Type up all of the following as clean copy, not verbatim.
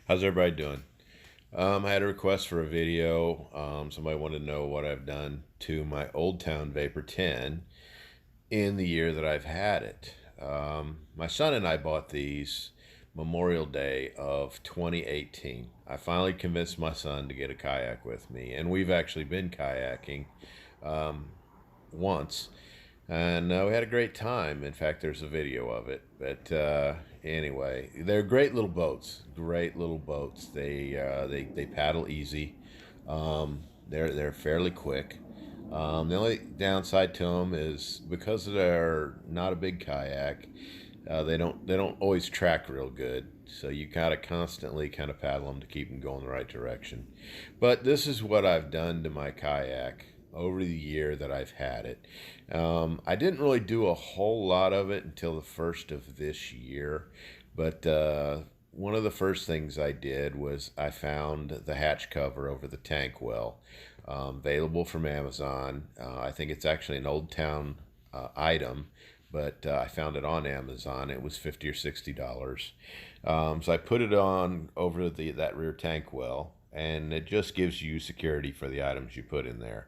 How's everybody doing? I had a request for a video. Somebody wanted to know what I've done to my Old Town Vapor 10 in the year that I've had it. My son and I bought these Memorial Day of 2018. I finally convinced my son to get a kayak with me, and we've actually been kayaking once, and we had a great time. In fact, there's a video of it. But anyway, they're great little boats. Great little boats. They paddle easy. They're fairly quick. The only downside to them is because they're not a big kayak, they don't always track real good. So you gotta constantly kind of paddle them to keep them going the right direction. But this is what I've done to my kayak over the year that I've had it. I didn't really do a whole lot of it until the first of this year, but one of the first things I did was I found the hatch cover over the tank well, available from Amazon. I think it's actually an Old Town item, but I found it on Amazon. It was $50 or $60. So I put it on over that rear tank well, and it just gives you security for the items you put in there.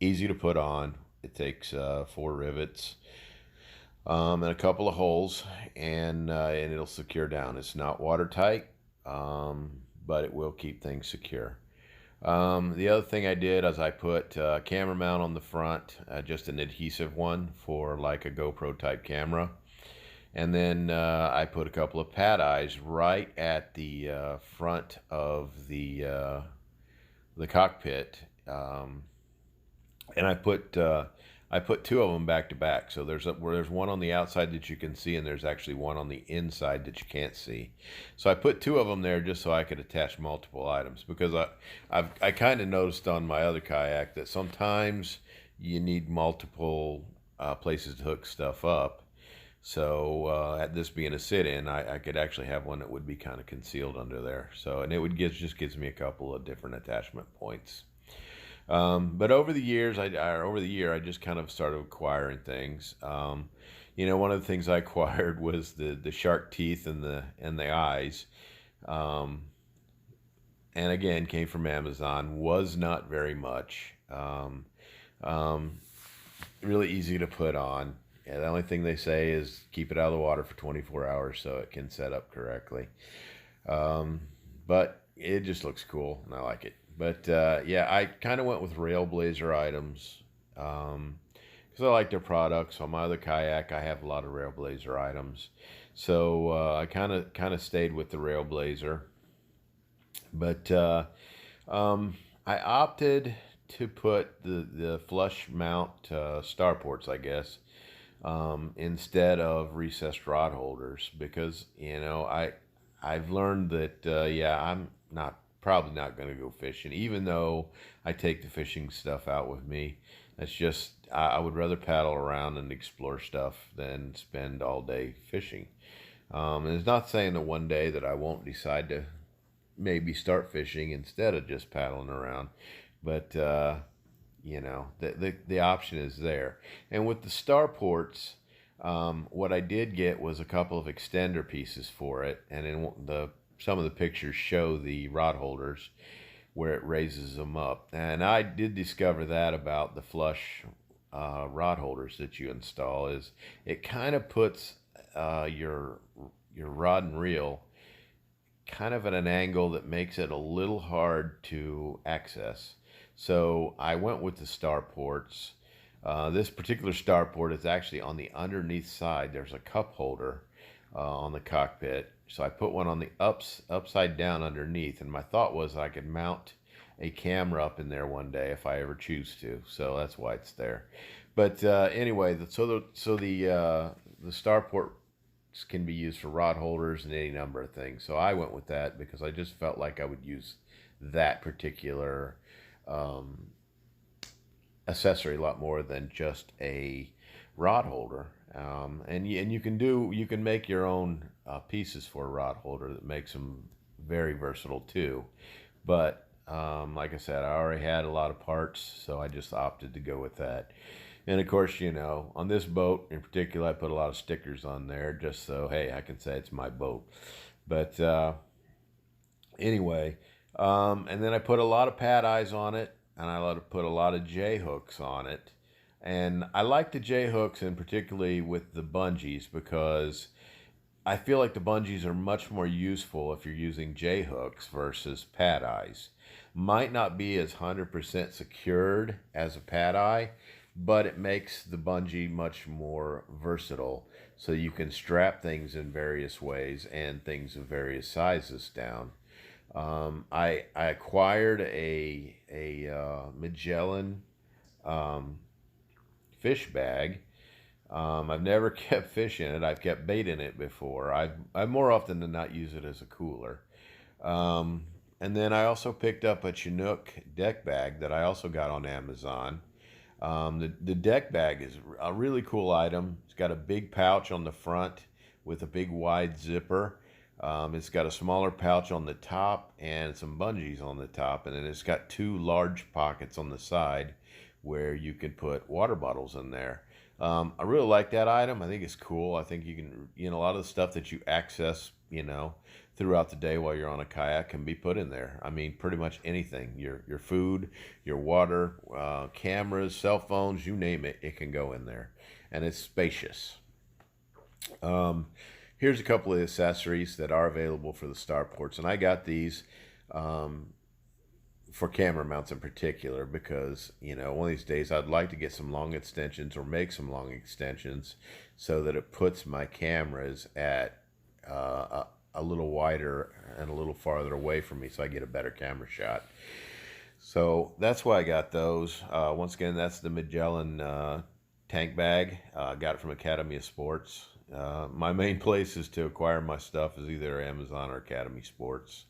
Easy to put on. It takes 4 rivets and a couple of holes, and it'll secure down. It's not watertight, but it will keep things secure. The other thing I did is I put a camera mount on the front, just an adhesive one for like a GoPro type camera. And then I put a couple of pad eyes right at the front of the cockpit, and I put two of them back to back. So there's one on the outside that you can see, and there's actually one on the inside that you can't see. So I put two of them there just so I could attach multiple items, because I kind of noticed on my other kayak that sometimes you need multiple places to hook stuff up. So at this being a sit-in, I could actually have one that would be kind of concealed under there. So, and it would just gives me a couple of different attachment points. But over the years, over the year, I just kind of started acquiring things. One of the things I acquired was the shark teeth and the eyes. And again, came from Amazon. Was not very much. Really easy to put on. Yeah, the only thing they say is keep it out of the water for 24 hours so it can set up correctly. But it just looks cool, and I like it. But yeah, I kind of went with Railblazer items because I like their products. On my other kayak, I have a lot of Railblazer items, so I kind of stayed with the Railblazer. But I opted to put the flush mount starports, I guess, instead of recessed rod holders, because I've learned that yeah, I'm probably not going to go fishing, even though I take the fishing stuff out with me. That's just I would rather paddle around and explore stuff than spend all day fishing. And it's not saying that one day that I won't decide to maybe start fishing instead of just paddling around, but the option is there. And with the starports, what I did get was a couple of extender pieces for it, and in some of the pictures show the rod holders where it raises them up. And I did discover that about the flush rod holders that you install, is it kind of puts your rod and reel kind of at an angle that makes it a little hard to access. So I went with the starports. This particular starport is actually on the underneath side. There's a cup holder on the cockpit. So I put one on the upside down underneath, and my thought was I could mount a camera up in there one day if I ever choose to. So that's why it's there. But anyway, the starport can be used for rod holders and any number of things. So I went with that because I just felt like I would use that particular accessory a lot more than just a rod holder. And you can make your own pieces for a rod holder that makes them very versatile too. But like I said, I already had a lot of parts, so I just opted to go with that. And of course, on this boat in particular, I put a lot of stickers on there just so, hey, I can say it's my boat. But Anyway, and then I put a lot of pad eyes on it, and put a lot of J hooks on it. And I like the J hooks, and particularly with the bungees, because I feel like the bungees are much more useful if you're using J hooks versus pad eyes. Might not be as 100% secured as a pad eye, but it makes the bungee much more versatile. So you can strap things in various ways and things of various sizes down. I acquired a Magellan um, fish bag. I've never kept fish in it. I've kept bait in it before. I more often than not use it as a cooler. And then I also picked up a Chinook Deck Bag that I also got on Amazon. The deck bag is a really cool item. It's got a big pouch on the front with a big wide zipper. It's got a smaller pouch on the top and some bungees on the top, and then it's got two large pockets on the side where you can put water bottles in there. I really like that item. I think it's cool. I think you can, a lot of the stuff that you access, throughout the day while you're on a kayak can be put in there. I mean, pretty much anything. Your food, your water, cameras, cell phones, you name it, it can go in there. And it's spacious. Here's a couple of accessories that are available for the starports. And I got these for camera mounts in particular because, one of these days I'd like to get some long extensions or make some long extensions so that it puts my cameras at a little wider and a little farther away from me so I get a better camera shot. So that's why I got those. Once again, that's the Magellan Tank Bag. I got it from Academy of Sports. My main places to acquire my stuff is either Amazon or Academy Sports.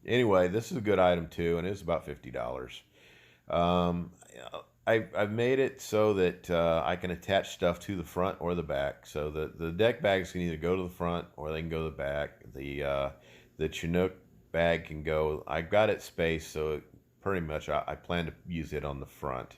Anyway, this is a good item too, and it's about $50. Um, I've made it so that I can attach stuff to the front or the back. So the deck bags can either go to the front or they can go to the back. The Chinook bag can go. I've got it spaced, so pretty much I plan to use it on the front.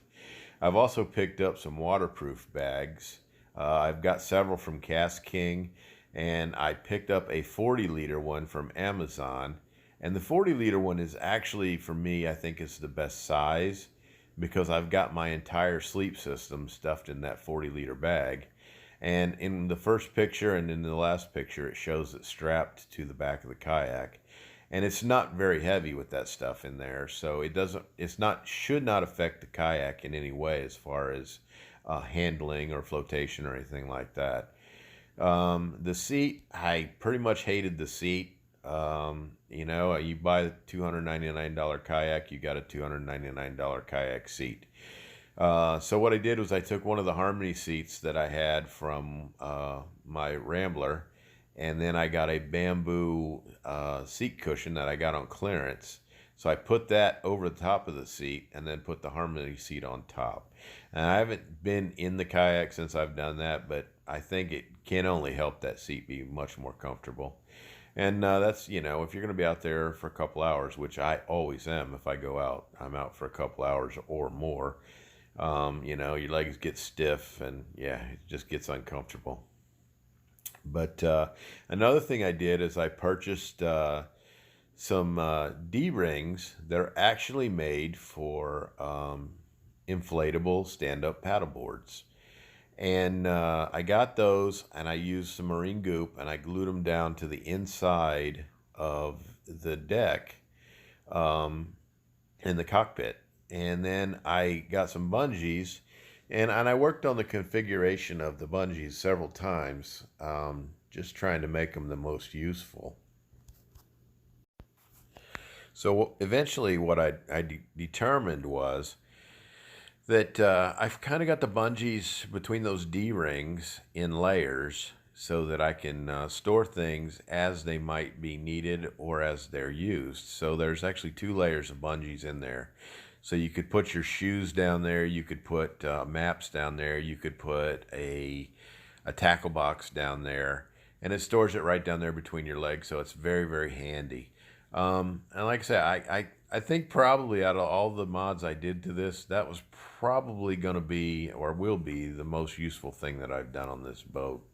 I've also picked up some waterproof bags. I've got several from Cast King, and I picked up a 40-liter one from Amazon. And the 40-liter one is actually, for me, I think is the best size because I've got my entire sleep system stuffed in that 40-liter bag. And in the first picture and in the last picture, it shows it strapped to the back of the kayak. And it's not very heavy with that stuff in there, so should not affect the kayak in any way as far as handling or flotation or anything like that. The seat, I pretty much hated the seat. You buy the $299 kayak, you got a $299 kayak seat. So what I did was I took one of the Harmony seats that I had from my Rambler, and then I got a bamboo seat cushion that I got on clearance. So I put that over the top of the seat and then put the Harmony seat on top. And I haven't been in the kayak since I've done that, but I think it can only help that seat be much more comfortable. And that's, if you're going to be out there for a couple hours, which I always am if I go out, I'm out for a couple hours or more. Your legs get stiff and yeah, it just gets uncomfortable. But another thing I did is I purchased some D-rings. They're actually made for inflatable stand-up paddle boards. And I got those and I used some marine goop and I glued them down to the inside of the deck in the cockpit. And then I got some bungees and I worked on the configuration of the bungees several times, just trying to make them the most useful. So eventually what I determined was that I've kind of got the bungees between those D-rings in layers so that I can store things as they might be needed or as they're used. So there's actually 2 layers of bungees in there. So you could put your shoes down there, you could put maps down there, you could put a tackle box down there, and it stores it right down there between your legs, so it's very, very handy. And like I said, I think probably out of all the mods I did to this, that was probably going to be, or will be, the most useful thing that I've done on this boat.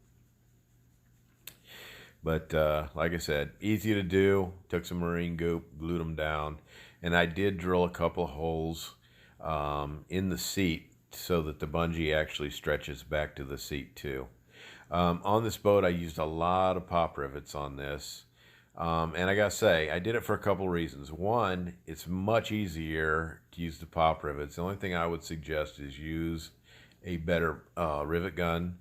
But like I said, easy to do. Took some marine goop, glued them down, and I did drill a couple of holes in the seat so that the bungee actually stretches back to the seat too. On this boat, I used a lot of pop rivets on this. And I gotta say, I did it for a couple reasons. One, it's much easier to use the pop rivets. The only thing I would suggest is use a better rivet gun.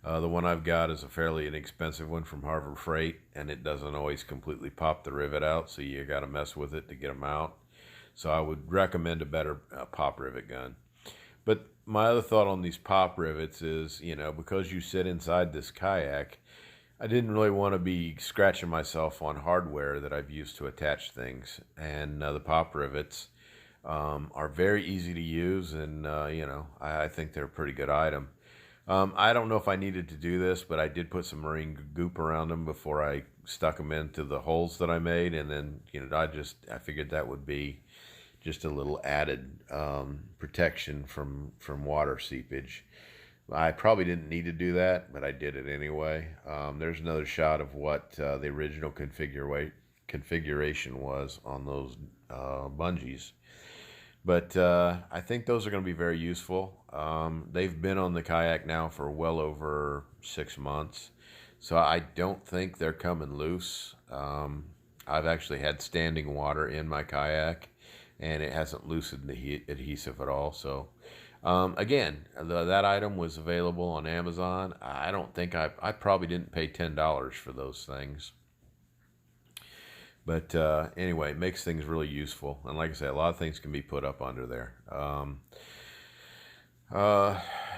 The one I've got is a fairly inexpensive one from Harbor Freight, and it doesn't always completely pop the rivet out, so you got to mess with it to get them out. So I would recommend a better pop rivet gun. But my other thought on these pop rivets is, because you sit inside this kayak, I didn't really want to be scratching myself on hardware that I've used to attach things. And the pop rivets are very easy to use, and, I think they're a pretty good item. I don't know if I needed to do this, but I did put some marine goop around them before I stuck them into the holes that I made. And then, I figured that would be just a little added protection from water seepage. I probably didn't need to do that, but I did it anyway. There's another shot of what the original configuration was on those bungees. But I think those are going to be very useful. They've been on the kayak now for well over 6 months, so I don't think they're coming loose. I've actually had standing water in my kayak, and it hasn't loosened the adhesive at all. So again, that item was available on Amazon. I don't think I probably didn't pay $10 for those things. But anyway, it makes things really useful. And like I said, a lot of things can be put up under there.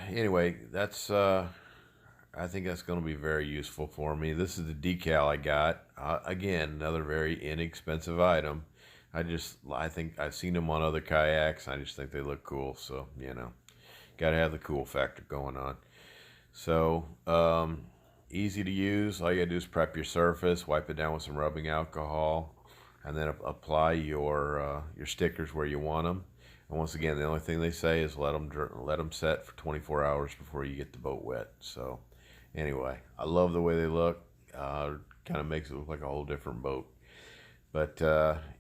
Anyway, that's I think that's going to be very useful for me. This is the decal I got. Again, another very inexpensive item. I think I've seen them on other kayaks. I just think they look cool. So, got to have the cool factor going on. So, easy to use. All you gotta do is prep your surface, wipe it down with some rubbing alcohol, and then apply your stickers where you want them. And once again, the only thing they say is let them set for 24 hours before you get the boat wet. So anyway, I love the way they look. Kind of makes it look like a whole different boat. But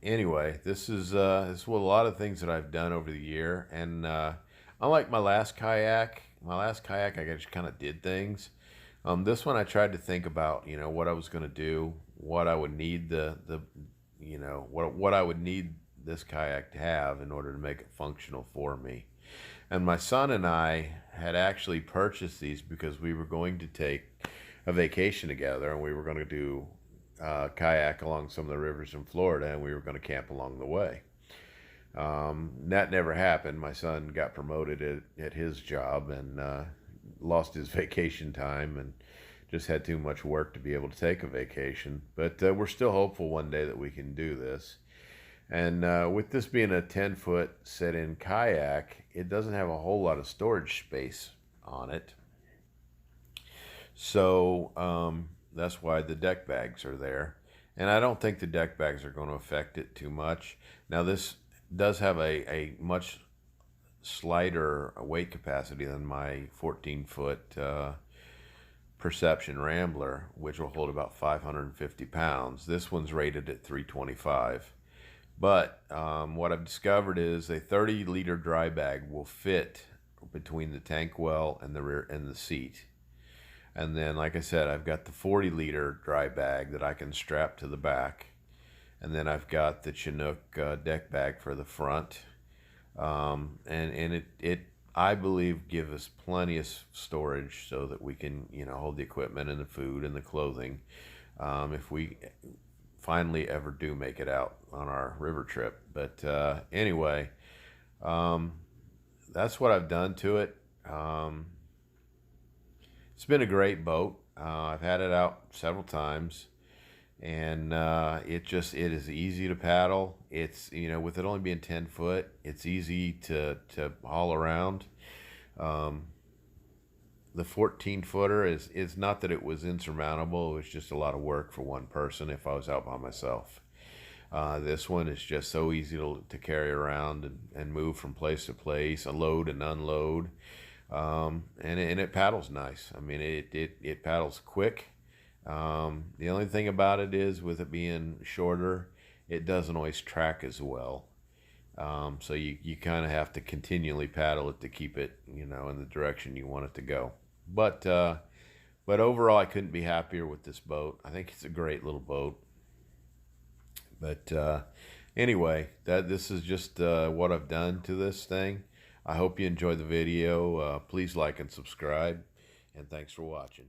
anyway, this is what a lot of things that I've done over the year. And unlike my last kayak, I just kind of did things. This one I tried to think about, what I was going to do, what I would need what I would need this kayak to have in order to make it functional for me. And my son and I had actually purchased these because we were going to take a vacation together, and we were going to do kayak along some of the rivers in Florida, and we were going to camp along the way. That never happened. My son got promoted at his job and lost his vacation time and just had too much work to be able to take a vacation. But we're still hopeful one day that we can do this. And with this being a 10-foot set-in kayak, it doesn't have a whole lot of storage space on it. So that's why the deck bags are there. And I don't think the deck bags are going to affect it too much. Now this does have a much slighter weight capacity than my 14-foot Perception Rambler, which will hold about 550 pounds. This one's rated at 325. But what I've discovered is a 30-liter dry bag will fit between the tank well and the rear and the seat. And then, like I said, I've got the 40-liter dry bag that I can strap to the back. And then I've got the Chinook Deck Bag for the front. And it I believe gives us plenty of storage so that we can hold the equipment and the food and the clothing if we finally ever do make it out on our river trip. But anyway, that's what I've done to it. It's been a great boat. I've had it out several times, and it is easy to paddle. It's with it only being 10 foot, it's easy to haul around. The 14-footer is not that it was insurmountable. It was just a lot of work for one person if I was out by myself. This one is just so easy to carry around and move from place to place, load and unload. And it paddles nice. I mean, it paddles quick. The only thing about it is, with it being shorter, it doesn't always track as well. So you kind of have to continually paddle it to keep it, in the direction you want it to go. But overall, I couldn't be happier with this boat. I think it's a great little boat. But anyway, this is just what I've done to this thing. I hope you enjoyed the video. Please like and subscribe, and thanks for watching.